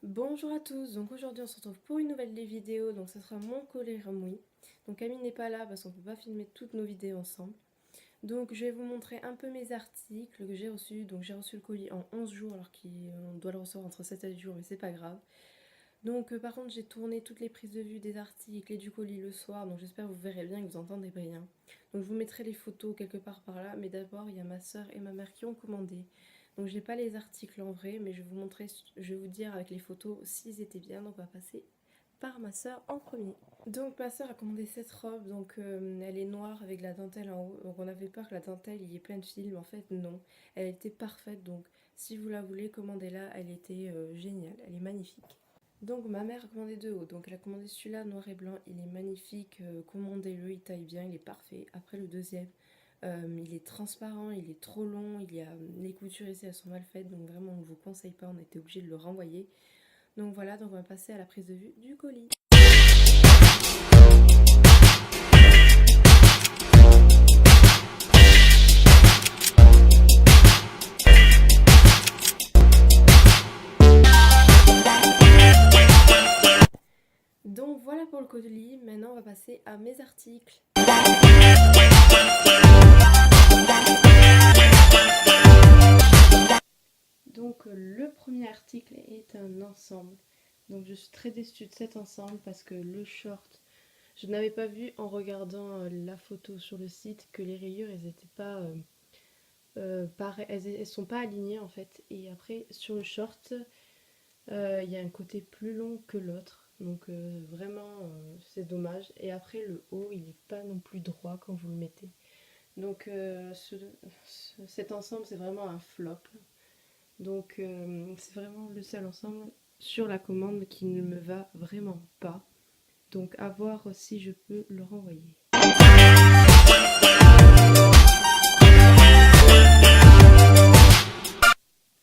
Bonjour à tous, donc aujourd'hui on se retrouve pour une nouvelle vidéo, donc ce sera mon collier Ramouille. Donc Camille n'est pas là parce qu'on ne peut pas filmer toutes nos vidéos ensemble. Donc je vais vous montrer un peu mes articles que j'ai reçus. Donc j'ai reçu le colis en 11 jours alors qu'on doit le recevoir entre 7 et 8 jours mais c'est pas grave. Donc par contre j'ai tourné toutes les prises de vue des articles et du colis le soir, donc j'espère que vous verrez bien et que vous entendez bien. Donc je vous mettrai les photos quelque part par là, mais d'abord il y a ma soeur et ma mère qui ont commandé. Donc j'ai pas les articles en vrai, mais je vais vous montrer, je vais vous dire avec les photos s'ils étaient bien. Donc on va passer par ma soeur en premier. Donc ma soeur a commandé cette robe, donc elle est noire avec la dentelle en haut. Donc on avait peur que la dentelle y ait plein de fils, mais en fait non, elle était parfaite. Donc si vous la voulez, commandez-la, elle était géniale, elle est magnifique. Donc ma mère a commandé de haut, donc elle a commandé celui-là noir et blanc, il est magnifique, commandez-le, il taille bien, il est parfait. Après le deuxième, il est transparent, il est trop long, il y a les coutures ici elles sont mal faites, donc vraiment on ne vous conseille pas, on a été obligé de le renvoyer. Donc voilà, donc on va passer à la prise de vue du colis. Donc voilà pour le colis, maintenant on va passer à mes articles. Donc le premier article est un ensemble. Donc je suis très déçue de cet ensemble parce que le short, je n'avais pas vu en regardant la photo sur le site que les rayures elles étaient pas elles sont pas alignées en fait. Et après sur le short, il y a un côté plus long que l'autre. Donc vraiment c'est dommage. Et après le haut il n'est pas non plus droit quand vous le mettez. Donc cet ensemble c'est vraiment un flop. Donc c'est vraiment le seul ensemble sur la commande qui ne me va vraiment pas. Donc à voir si je peux le renvoyer.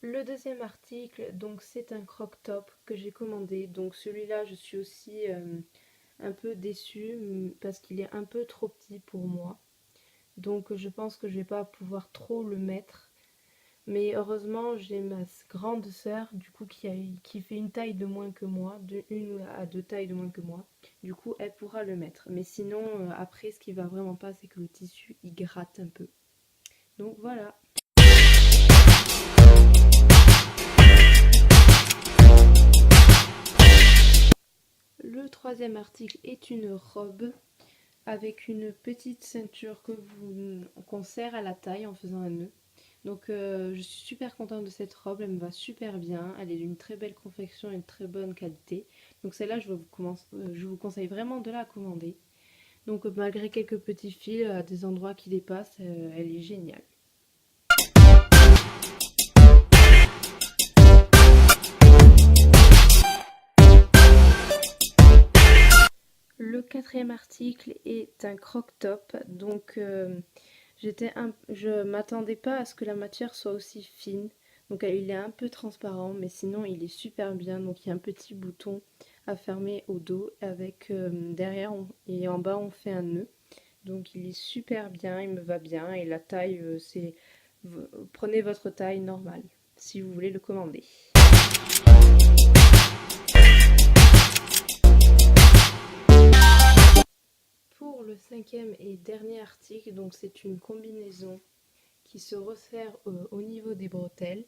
Le deuxième article, donc c'est un croc top que j'ai commandé. Donc celui-là je suis aussi un peu déçue parce qu'il est un peu trop petit pour moi. Donc je pense que je vais pas pouvoir trop le mettre. Mais heureusement, j'ai ma grande sœur, du coup, qui fait une taille de moins que moi, de une à deux tailles de moins que moi. Du coup, elle pourra le mettre. Mais sinon, après, ce qui va vraiment pas, c'est que le tissu, il gratte un peu. Donc voilà. Le troisième article est une robe avec une petite ceinture qu'on serre à la taille en faisant un nœud. Donc je suis super contente de cette robe, elle me va super bien, elle est d'une très belle confection et de très bonne qualité. Donc celle-là je vous conseille vraiment de la commander. Donc malgré quelques petits fils à des endroits qui dépassent, elle est géniale. Le quatrième article est un croc-top, donc je m'attendais pas à ce que la matière soit aussi fine. Donc il est un peu transparent, mais sinon il est super bien. Donc il y a un petit bouton à fermer au dos avec derrière et en bas on fait un nœud. Donc il est super bien, il me va bien et la taille prenez votre taille normale si vous voulez le commander. Pour le cinquième et dernier article, donc c'est une combinaison qui se resserre au niveau des bretelles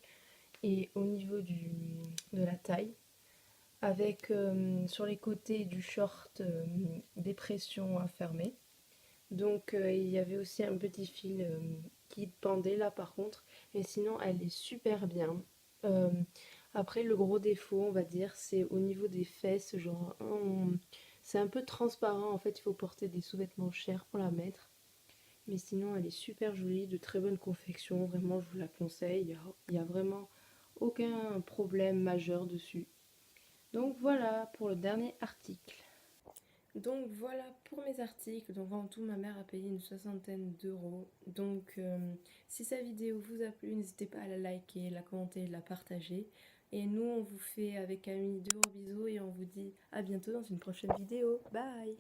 et au niveau de la taille, avec sur les côtés du short des pressions à fermer. Donc il y avait aussi un petit fil qui pendait là par contre, mais sinon elle est super bien. Euh, Après le gros défaut on va dire c'est au niveau des fesses, genre c'est un peu transparent en fait, il faut porter des sous-vêtements chers pour la mettre. Mais sinon, elle est super jolie, de très bonne confection. Vraiment, je vous la conseille. Il n'y a vraiment aucun problème majeur dessus. Donc voilà pour le dernier article. Donc voilà pour mes articles. Donc en tout, ma mère a payé une soixantaine d'euros. Donc si cette vidéo vous a plu, n'hésitez pas à la liker, la commenter, la partager. Et nous, on vous fait avec Camille de gros bisous et on vous dit à bientôt dans une prochaine vidéo. Bye!